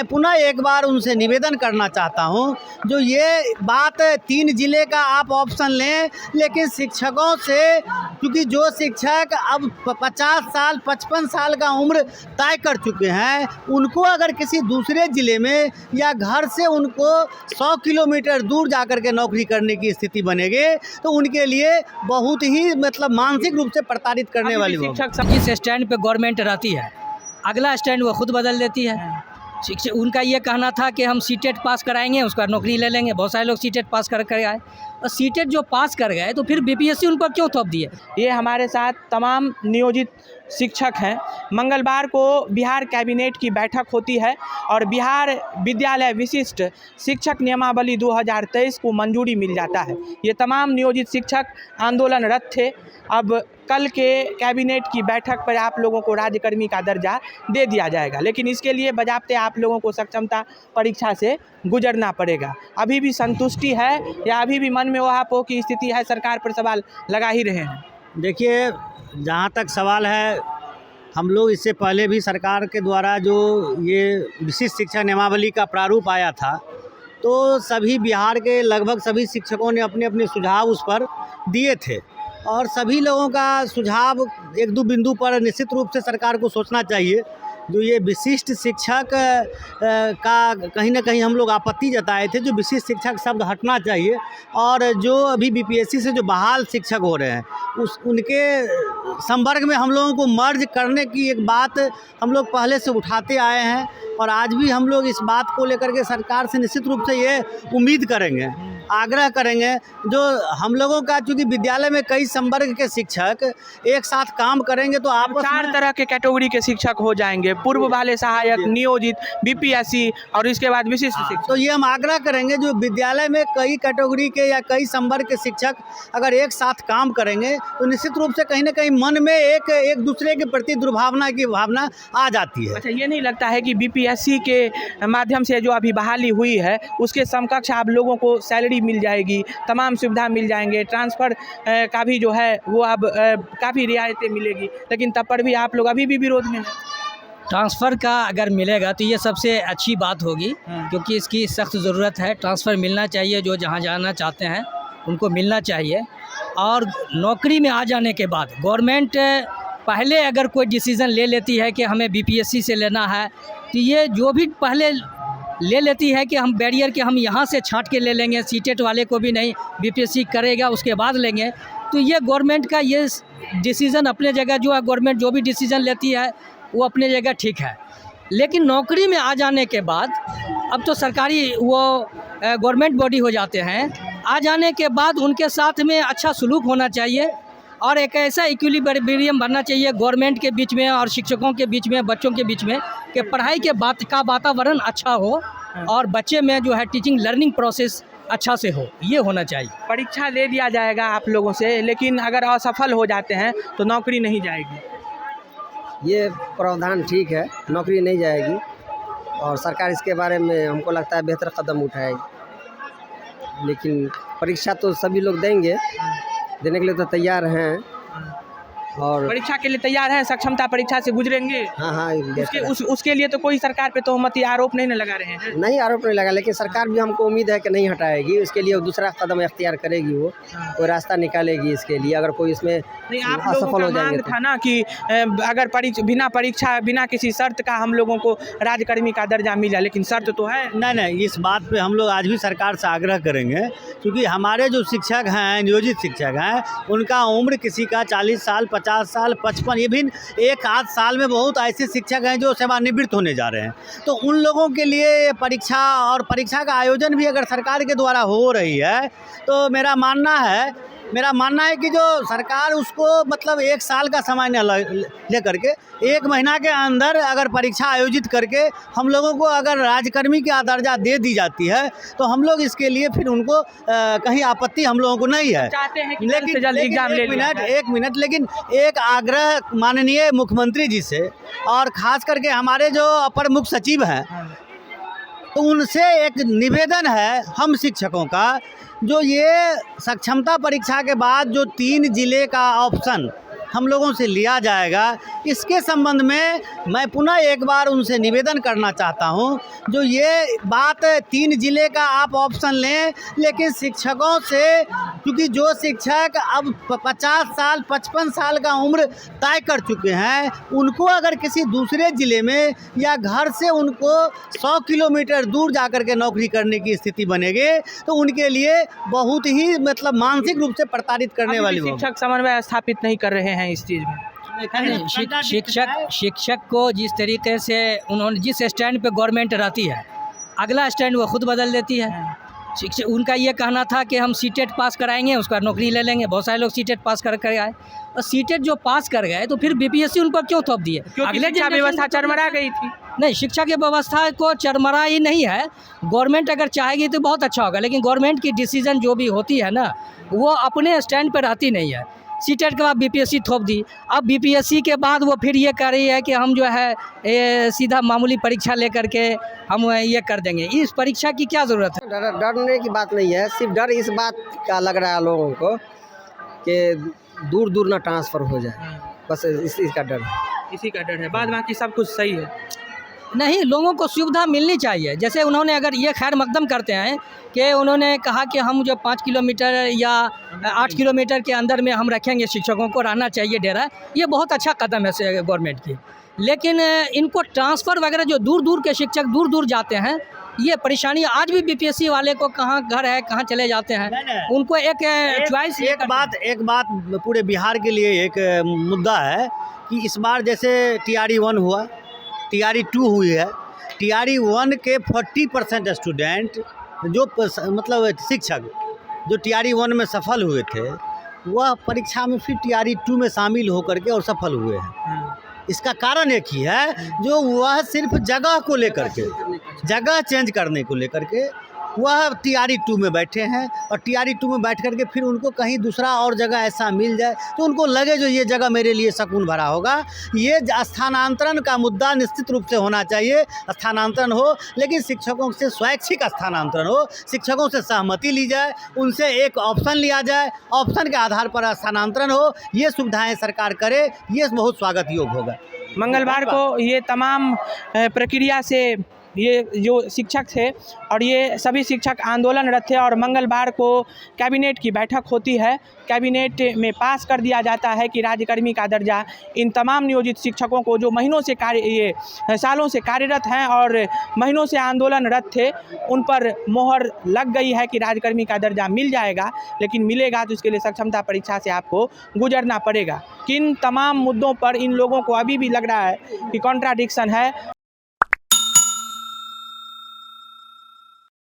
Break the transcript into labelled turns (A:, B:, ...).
A: मैं पुनः एक बार उनसे निवेदन करना चाहता हूं, जो ये बात 3 जिले का आप ऑप्शन लें, लेकिन शिक्षकों से, क्योंकि जो शिक्षक अब 50 साल 55 साल का उम्र तय कर चुके हैं, उनको अगर किसी दूसरे ज़िले में या घर से उनको 100 किलोमीटर दूर जाकर के नौकरी करने की स्थिति बनेगी, तो उनके लिए बहुत ही मतलब मानसिक रूप से प्रताड़ित करने वाली होगी।
B: शिक्षक जिस स्टैंड पे गवर्नमेंट रहती है, अगला स्टैंड वो खुद बदल देती है। शिक्षक उनका ये कहना था कि हम सीटेट पास कराएंगे, उसका नौकरी ले लेंगे। बहुत सारे लोग सीटेट पास कर आए, और सीटेट जो पास कर गए तो फिर बीपीएससी उन पर क्यों थोप दिए?
C: ये हमारे साथ तमाम नियोजित शिक्षक हैं। मंगलवार को बिहार कैबिनेट की बैठक होती है और बिहार विद्यालय विशिष्ट शिक्षक नियमावली 2023 को मंजूरी मिल जाता है। ये तमाम नियोजित शिक्षक आंदोलनरत थे। अब कल के कैबिनेट की बैठक पर आप लोगों को राज्यकर्मी का दर्जा दे दिया जाएगा, लेकिन इसके लिए बजाते आप लोगों को सक्षमता परीक्षा से गुजरना पड़ेगा। अभी भी संतुष्टि है या अभी भी मन में वहापोह की स्थिति है? सरकार पर सवाल लगा ही रहे हैं।
A: देखिए, जहाँ तक सवाल है, हम लोग इससे पहले भी सरकार के द्वारा जो ये विशिष्ट शिक्षा नियमावली का प्रारूप आया था, तो सभी बिहार के लगभग सभी शिक्षकों ने अपने अपने सुझाव उस पर दिए थे, और सभी लोगों का सुझाव एक दो बिंदु पर निश्चित रूप से सरकार को सोचना चाहिए। जो ये विशिष्ट शिक्षक का कहीं ना कहीं हम लोग आपत्ति जताए थे, जो विशिष्ट शिक्षक शब्द हटना चाहिए, और जो अभी बीपीएससी से जो बहाल शिक्षक हो रहे हैं उनके संपर्क में हम लोगों को मर्ज करने की एक बात हम लोग पहले से उठाते आए हैं, और आज भी हम लोग इस बात को लेकर के सरकार से निश्चित रूप से ये उम्मीद करेंगे, आग्रह करेंगे। जो हम लोगों का, चूँकि विद्यालय में कई संवर्ग के शिक्षक एक साथ काम करेंगे तो आपस
C: 4 तरह के कैटेगरी के शिक्षक हो जाएंगे, पूर्व वाले सहायक, नियोजित, बीपीएससी और इसके बाद विशिष्ट शिक्षक।
A: तो ये हम आग्रह करेंगे, जो विद्यालय में कई कैटेगरी के या कई संवर्ग के शिक्षक अगर एक साथ काम करेंगे तो निश्चित रूप से कहीं ना कहीं मन में एक दूसरे के प्रति दुर्भावना की भावना आ जाती है।
C: अच्छा, ये नहीं लगता है कि बीपीएससी के माध्यम से जो अभी बहाली हुई है उसके समकक्ष आप लोगों को सैलरी मिल जाएगी, तमाम सुविधा मिल जाएंगे, ट्रांसफ़र का भी जो है वो अब काफ़ी रियायतें मिलेगी, लेकिन तब पर भी आप लोग अभी भी विरोध में हैं?
B: ट्रांसफ़र का अगर मिलेगा तो ये सबसे अच्छी बात होगी, क्योंकि इसकी सख्त ज़रूरत है। ट्रांसफ़र मिलना चाहिए, जो जहाँ जाना चाहते हैं उनको मिलना चाहिए। और नौकरी में आ जाने के बाद गवर्नमेंट पहले अगर कोई डिसीज़न ले लेती है कि हमें बीपीएससी से लेना है, तो ये जो भी पहले ले लेती है कि हम बैरियर के हम यहाँ से छांट के ले लेंगे, सीटेट वाले को भी नहीं, बीपीएससी करेगा उसके बाद लेंगे, तो ये गवर्नमेंट का ये डिसीज़न अपने जगह जो है, गवर्नमेंट जो भी डिसीज़न लेती है वो अपने जगह ठीक है। लेकिन नौकरी में आ जाने के बाद अब तो सरकारी वो गवर्नमेंट बॉडी हो जाते हैं, आ जाने के बाद उनके साथ में अच्छा सलूक होना चाहिए, और एक ऐसा इक्विलिब्रियम बनना चाहिए गवर्नमेंट के बीच में और शिक्षकों के बीच में, बच्चों के बीच में, कि पढ़ाई के वातावरण अच्छा हो और बच्चे में जो है टीचिंग लर्निंग प्रोसेस अच्छा से हो, ये होना चाहिए।
C: परीक्षा ले लिया जाएगा आप लोगों से, लेकिन अगर असफल हो जाते हैं तो नौकरी नहीं जाएगी।
D: ये प्रावधान ठीक है, नौकरी नहीं जाएगी, और सरकार इसके बारे में हमको लगता है बेहतर कदम उठाएगी। लेकिन परीक्षा तो सभी लोग देंगे, देने के लिए तो तैयार हैं, और
C: परीक्षा के लिए तैयार हैं, सक्षमता परीक्षा से गुजरेंगे।
D: हाँ,
C: उसके लिए तो कोई सरकार पे तोहमती आरोप नहीं लगा रहे हैं?
D: नहीं, आरोप नहीं लगा, लेकिन सरकार भी हमको उम्मीद है कि नहीं हटाएगी। उसके लिए दूसरा कदम इख्तियार करेगी, वो कोई रास्ता निकालेगी इसके लिए, अगर कोई इसमें असफल हो जाएंगे
C: था ना कि अगर बिना परीक्षा, बिना किसी शर्त का हम लोगों को राज्यकर्मी का दर्जा मिल जाए, लेकिन शर्त तो है।
A: नहीं, इस बात पे हम लोग आज भी सरकार से आग्रह करेंगे, क्योंकि हमारे जो शिक्षक हैं, नियोजित शिक्षक हैं, उनका उम्र किसी का 40 साल, 50 साल, 55, ये भी एक आध साल में बहुत ऐसे शिक्षक हैं जो सेवानिवृत्त होने जा रहे हैं। तो उन लोगों के लिए परीक्षा और परीक्षा का आयोजन भी अगर सरकार के द्वारा हो रही है, तो मेरा मानना है कि जो सरकार उसको मतलब 1 साल का समय न ले करके 1 महीना के अंदर अगर परीक्षा आयोजित करके हम लोगों को अगर राज्यकर्मी का दर्जा दे दी जाती है, तो हम लोग इसके लिए फिर उनको कहीं आपत्ति हम लोगों को नहीं है।
C: चाहते हैं कि
A: लेकिन
C: एग्जाम ले
A: एक मिनट, लेकिन एक आग्रह माननीय मुख्यमंत्री जी से, और ख़ास करके हमारे जो अपर मुख्य सचिव हैं, तो उनसे एक निवेदन है हम शिक्षकों का, जो ये सक्षमता परीक्षा के बाद जो 3 जिले का ऑप्शन हम लोगों से लिया जाएगा। इसके संबंध में मैं पुनः एक बार उनसे निवेदन करना चाहता हूं, जो ये बात 3 ज़िले का आप ऑप्शन लें, लेकिन शिक्षकों से, क्योंकि जो शिक्षक अब 50 साल 55 साल का उम्र तय कर चुके हैं, उनको अगर किसी दूसरे ज़िले में या घर से उनको 100 किलोमीटर दूर जाकर के नौकरी करने की स्थिति बनेगी तो उनके लिए बहुत ही मतलब मानसिक रूप से प्रताड़ित करने
C: अभी
A: वाली
C: भी
A: होगी।
C: शिक्षक समन्वय स्थापित नहीं कर रहे हैं इस चीज़ में।
B: नहीं, शिक्षक को जिस तरीके से उन्होंने जिस स्टैंड पे गवर्नमेंट रहती है, अगला स्टैंड वो खुद बदल देती है। शिक्षक उनका ये कहना था कि हम सीटेट पास कराएंगे, उसका नौकरी ले लेंगे। बहुत सारे लोग सीटेट पास कर आए, और सीटेट जो पास कर गए तो फिर बीपीएससी उन पर क्यों थोप दिए?
C: अगले शिक्षा व्यवस्था चरमरा गई थी।
B: नहीं, शिक्षा की व्यवस्था को चरमरा ही नहीं है। गवर्नमेंट अगर चाहेगी तो बहुत अच्छा होगा, लेकिन गवर्नमेंट की डिसीजन जो भी होती है ना, वो अपने स्टैंड पर रहती नहीं है। सीटेट के बाद बीपीएससी थोप दी। अब बीपीएससी के बाद वो फिर ये कह रही है कि हम जो है सीधा मामूली परीक्षा लेकर के हम ये कर देंगे। इस परीक्षा की क्या ज़रूरत है?
D: डरने की बात नहीं है, सिर्फ डर इस बात का लग रहा है लोगों को कि दूर दूर ना ट्रांसफ़र हो जाए, बस इसी का डर है।
C: इसी का डर है, बाद बाकी सब कुछ सही है।
B: नहीं, लोगों को सुविधा मिलनी चाहिए। जैसे उन्होंने अगर ये खैर मकदम करते हैं कि उन्होंने कहा कि हम जो 5 किलोमीटर या 8 किलोमीटर के अंदर में हम रखेंगे, शिक्षकों को रहना चाहिए डेरा, ये बहुत अच्छा कदम है गवर्नमेंट की। लेकिन इनको ट्रांसफ़र वगैरह, जो दूर दूर के शिक्षक दूर दूर जाते हैं, ये परेशानी आज भी बीपीएससी वाले को कहाँ घर है, कहाँ चले जाते हैं, उनको एक चॉइस।
A: एक बात पूरे बिहार के लिए एक मुद्दा है कि इस बार जैसे TRE 1 हुआ, TRE 2 हुई है। TRE 1 के 40% स्टूडेंट जो मतलब शिक्षक जो TRE 1 में सफल हुए थे, वह परीक्षा में फिर TRE 2 में शामिल होकर के और सफल हुए हैं। इसका कारण एक ही है, जो वह सिर्फ जगह को लेकर के, जगह चेंज करने को लेकर के वह TRE 2 में बैठे हैं, और TRE 2 में बैठ करके फिर उनको कहीं दूसरा और जगह ऐसा मिल जाए तो उनको लगे जो ये जगह मेरे लिए सुकून भरा होगा। ये स्थानांतरण का मुद्दा निश्चित रूप से होना चाहिए, स्थानांतरण हो, लेकिन शिक्षकों से स्वैच्छिक स्थानांतरण हो, शिक्षकों से सहमति ली जाए, उनसे एक ऑप्शन लिया जाए, ऑप्शन के आधार पर स्थानांतरण हो, ये सुविधाएँ सरकार करे, ये बहुत स्वागत योग्य होगा।
C: मंगलवार को ये तमाम प्रक्रिया से ये जो शिक्षक थे और ये सभी शिक्षक आंदोलनरत थे, और मंगलवार को कैबिनेट की बैठक होती है। कैबिनेट में पास कर दिया जाता है कि राज्यकर्मी का दर्जा इन तमाम नियोजित शिक्षकों को, जो महीनों से सालों से कार्यरत हैं और महीनों से आंदोलनरत थे, उन पर मोहर लग गई है कि राज्यकर्मी का दर्जा मिल जाएगा। लेकिन मिलेगा तो इसके लिए सक्षमता परीक्षा से आपको गुजरना पड़ेगा। किन तमाम मुद्दों पर इन लोगों को अभी भी लग रहा है कि कॉन्ट्राडिक्शन है।